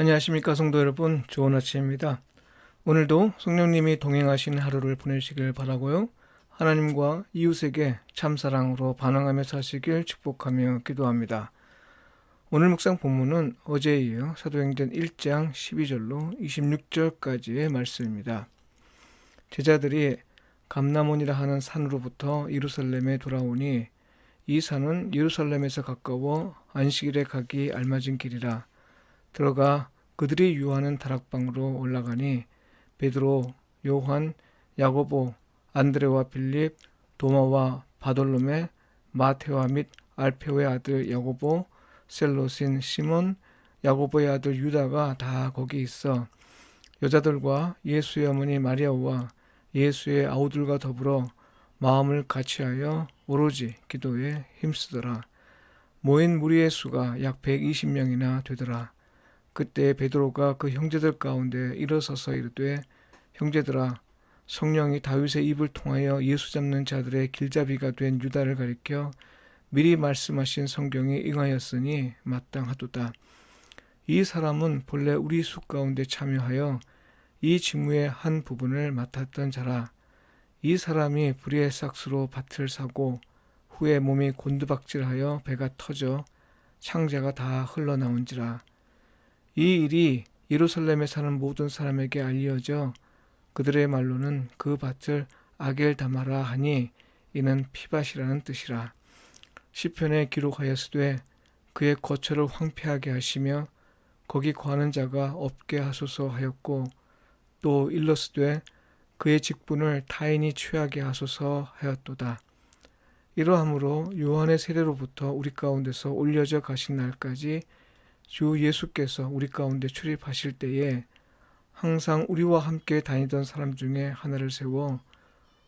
안녕하십니까 성도 여러분, 좋은 아침입니다. 오늘도 성령님이 동행하시는 하루를 보내시길 바라고요. 하나님과 이웃에게 참사랑으로 반응하며 사시길 축복하며 기도합니다. 오늘 묵상 본문은 어제에 이어 사도행전 1장 12절로 26절까지의 말씀입니다. 제자들이 감람원이라 하는 산으로부터 예루살렘에 돌아오니 이 산은 예루살렘에서 가까워 안식일에 가기 알맞은 길이라. 들어가 그들이 유하는 다락방으로 올라가니 베드로, 요한, 야고보, 안드레와 빌립, 도마와 바돌로메, 마테와 및 알페오의 아들 야고보, 셀롯인 시몬, 야고보의 아들 유다가 다 거기 있어 여자들과 예수의 어머니 마리아와 예수의 아우들과 더불어 마음을 같이하여 오로지 기도에 힘쓰더라. 모인 무리의 수가 약 120명이나 되더라. 그때 베드로가 그 형제들 가운데 일어서서 이르되, 형제들아, 성령이 다윗의 입을 통하여 예수 잡는 자들의 길잡이가 된 유다를 가리켜 미리 말씀하신 성경이 응하였으니 마땅하도다. 이 사람은 본래 우리 수 가운데 참여하여 이 직무의 한 부분을 맡았던 자라. 이 사람이 불의의 싹수로 밭을 사고 후에 몸이 곤두박질하여 배가 터져 창자가 다 흘러나온지라. 이 일이 예루살렘에 사는 모든 사람에게 알려져 그들의 말로는 그 밭을 아겔다마라 하니 이는 피밭이라는 뜻이라. 시편에 기록하였으되 그의 거처를 황폐하게 하시며 거기 거하는 자가 없게 하소서 하였고, 또 일러스되 그의 직분을 타인이 취하게 하소서 하였도다. 이러함으로 요한의 세례로부터 우리 가운데서 올려져 가신 날까지 주 예수께서 우리 가운데 출입하실 때에 항상 우리와 함께 다니던 사람 중에 하나를 세워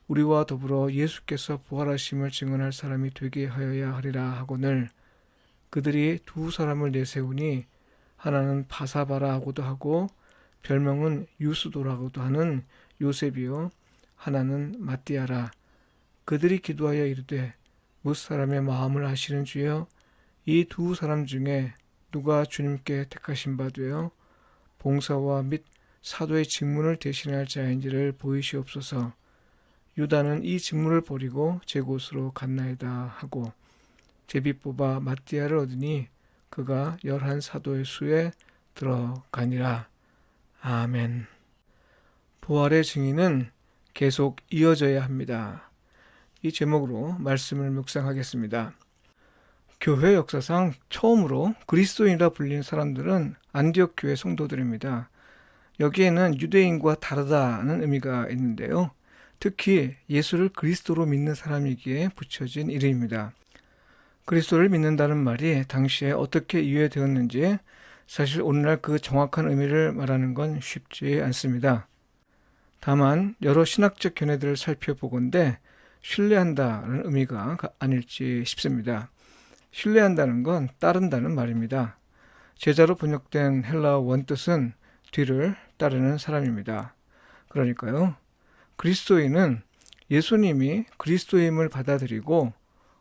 우리와 더불어 예수께서 부활하심을 증언할 사람이 되게 하여야 하리라 하거늘, 그들이 두 사람을 내세우니 하나는 바사바라하고도 하고 별명은 유스도라고도 하는 요셉이요 하나는 마띠아라. 그들이 기도하여 이르되, 뭇사람의 마음을 아시는 주여, 이 두 사람 중에 누가 주님께 택하신 바 되어 봉사와 및 사도의 직분을 대신할 자인지를 보이시옵소서. 유다는 이 직무를 버리고 제 곳으로 갔나이다 하고 제비 뽑아 마띠아를 얻으니 그가 11 사도의 수에 들어가니라. 아멘. 부활의 증인은 계속 이어져야 합니다. 이 제목으로 말씀을 묵상하겠습니다. 교회 역사상 처음으로 그리스도인이라 불린 사람들은 안디옥 교회 성도들입니다. 여기에는 유대인과 다르다는 의미가 있는데요. 특히 예수를 그리스도로 믿는 사람이기에 붙여진 이름입니다. 그리스도를 믿는다는 말이 당시에 어떻게 이해되었는지 사실 오늘날 그 정확한 의미를 말하는 건 쉽지 않습니다. 다만 여러 신학적 견해들을 살펴보건대 신뢰한다는 의미가 아닐지 싶습니다. 신뢰한다는 건 따른다는 말입니다. 제자로 번역된 헬라어 원뜻은 뒤를 따르는 사람입니다. 그러니까요, 그리스도인은 예수님이 그리스도임을 받아들이고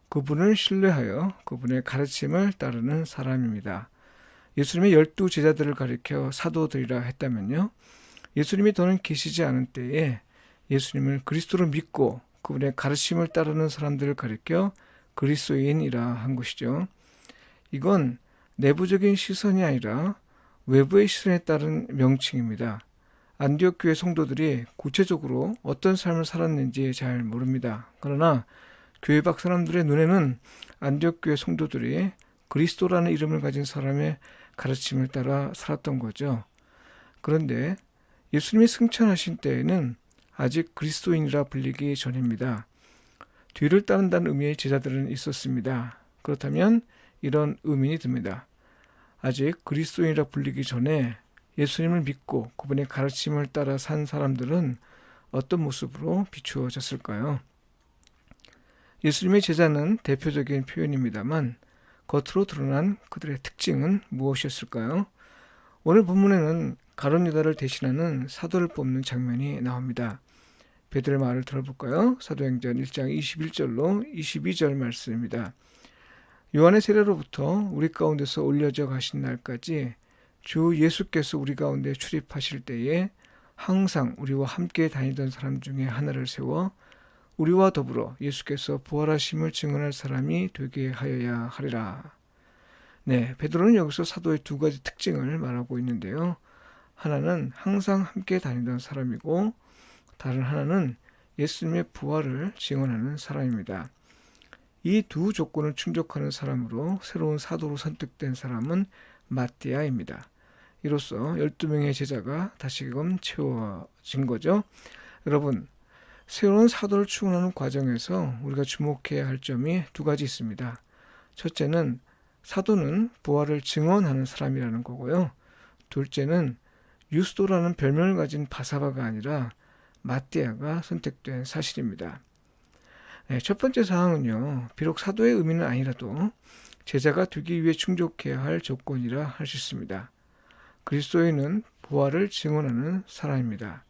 그분을 신뢰하여 그분의 가르침을 따르는 사람입니다. 예수님의 12 제자들을 가리켜 사도들이라 했다면요, 예수님이 더는 계시지 않은 때에 예수님을 그리스도로 믿고 그분의 가르침을 따르는 사람들을 가리켜 그리스도인이라 한 것이죠. 이건 내부적인 시선이 아니라 외부의 시선에 따른 명칭입니다. 안디옥 교회 성도들이 구체적으로 어떤 삶을 살았는지 잘 모릅니다. 그러나 교회 밖 사람들의 눈에는 안디옥 교회 성도들이 그리스도라는 이름을 가진 사람의 가르침을 따라 살았던 거죠. 그런데 예수님이 승천하신 때에는 아직 그리스도인이라 불리기 전입니다. 뒤를 따른다는 의미의 제자들은 있었습니다. 그렇다면 이런 의문이 듭니다. 아직 그리스도인이라 불리기 전에 예수님을 믿고 그분의 가르침을 따라 산 사람들은 어떤 모습으로 비추어졌을까요? 예수님의 제자는 대표적인 표현입니다만 겉으로 드러난 그들의 특징은 무엇이었을까요? 오늘 본문에는 가룟 유다를 대신하는 사도를 뽑는 장면이 나옵니다. 베드로의 말을 들어볼까요? 사도행전 1장 21절로 22절 말씀입니다. 요한의 세례로부터 우리 가운데서 올려져 가신 날까지 주 예수께서 우리 가운데 출입하실 때에 항상 우리와 함께 다니던 사람 중에 하나를 세워 우리와 더불어 예수께서 부활하심을 증언할 사람이 되게 하여야 하리라. 네, 베드로는 여기서 사도의 두 가지 특징을 말하고 있는데요. 하나는 항상 함께 다니던 사람이고 다른 하나는 예수님의 부활을 증언하는 사람입니다. 이 두 조건을 충족하는 사람으로 새로운 사도로 선택된 사람은 마띠아입니다. 이로써 12명의 제자가 다시금 채워진 거죠. 여러분, 새로운 사도를 충원하는 과정에서 우리가 주목해야 할 점이 두 가지 있습니다. 첫째는 사도는 부활을 증언하는 사람이라는 거고요. 둘째는 유스도라는 별명을 가진 바사바가 아니라 마띠아가 선택된 사실입니다. 네, 첫 번째 사항은요. 비록 사도의 의미는 아니라도 제자가 되기 위해 충족해야 할 조건이라 할 수 있습니다. 그리스도인은 부활을 증언하는 사람입니다.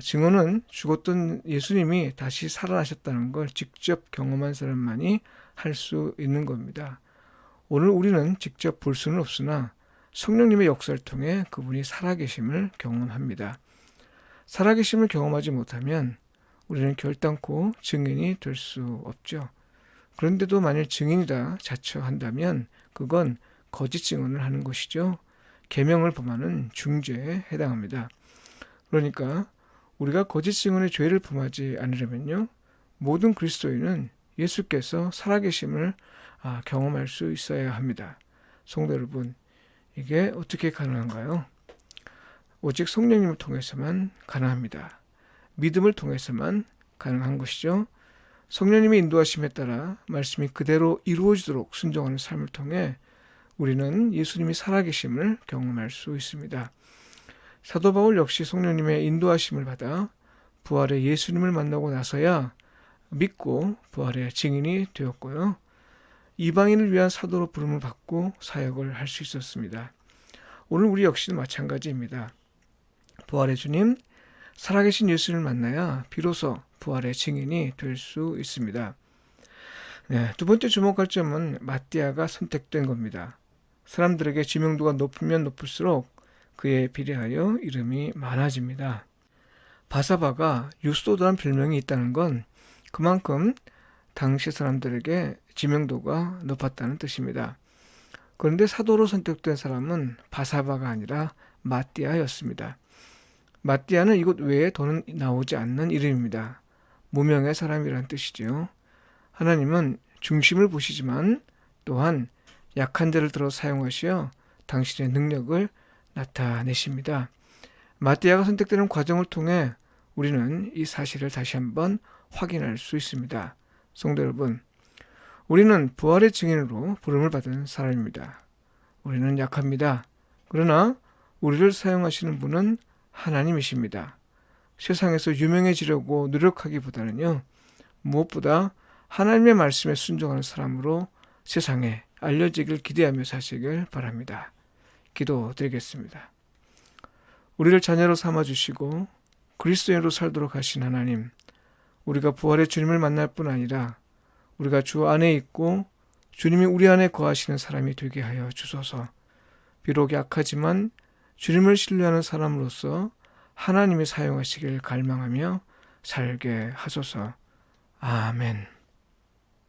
증언은 죽었던 예수님이 다시 살아나셨다는 걸 직접 경험한 사람만이 할 수 있는 겁니다. 오늘 우리는 직접 볼 수는 없으나 성령님의 역사를 통해 그분이 살아계심을 경험합니다. 살아계심을 경험하지 못하면 우리는 결단코 증인이 될 수 없죠. 그런데도 만일 증인이라 자처한다면 그건 거짓 증언을 하는 것이죠. 계명을 범하는 중죄에 해당합니다. 그러니까 우리가 거짓 증언의 죄를 범하지 않으려면요. 모든 그리스도인은 예수께서 살아계심을 경험할 수 있어야 합니다. 성도 여러분, 이게 어떻게 가능한가요? 오직 성령님을 통해서만 가능합니다. 믿음을 통해서만 가능한 것이죠. 성령님의 인도하심에 따라 말씀이 그대로 이루어지도록 순종하는 삶을 통해 우리는 예수님이 살아계심을 경험할 수 있습니다. 사도 바울 역시 성령님의 인도하심을 받아 부활의 예수님을 만나고 나서야 믿고 부활의 증인이 되었고요. 이방인을 위한 사도로 부름을 받고 사역을 할 수 있었습니다. 오늘 우리 역시는 마찬가지입니다. 부활의 주님, 살아계신 예수를 만나야 비로소 부활의 증인이 될 수 있습니다. 네, 두 번째 주목할 점은 마띠아가 선택된 겁니다. 사람들에게 지명도가 높으면 높을수록 그에 비례하여 이름이 많아집니다. 바사바가 유스도라는 별명이 있다는 건 그만큼 당시 사람들에게 지명도가 높았다는 뜻입니다. 그런데 사도로 선택된 사람은 바사바가 아니라 마띠아였습니다. 마띠아는 이곳 외에 더는 나오지 않는 이름입니다. 무명의 사람이란 뜻이죠. 하나님은 중심을 보시지만 또한 약한 자를 들어 사용하시어 당신의 능력을 나타내십니다. 마띠아가 선택되는 과정을 통해 우리는 이 사실을 다시 한번 확인할 수 있습니다. 성도 여러분, 우리는 부활의 증인으로 부름을 받은 사람입니다. 우리는 약합니다. 그러나 우리를 사용하시는 분은 하나님이십니다. 세상에서 유명해지려고 노력하기보다는요, 무엇보다 하나님의 말씀에 순종하는 사람으로 세상에 알려지길 기대하며 사시길 바랍니다. 기도드리겠습니다. 우리를 자녀로 삼아주시고 그리스도인으로 살도록 하신 하나님, 우리가 부활의 주님을 만날 뿐 아니라 우리가 주 안에 있고 주님이 우리 안에 거하시는 사람이 되게 하여 주소서. 비록 약하지만 주님을 신뢰하는 사람으로서 하나님이 사용하시길 갈망하며 살게 하소서. 아멘.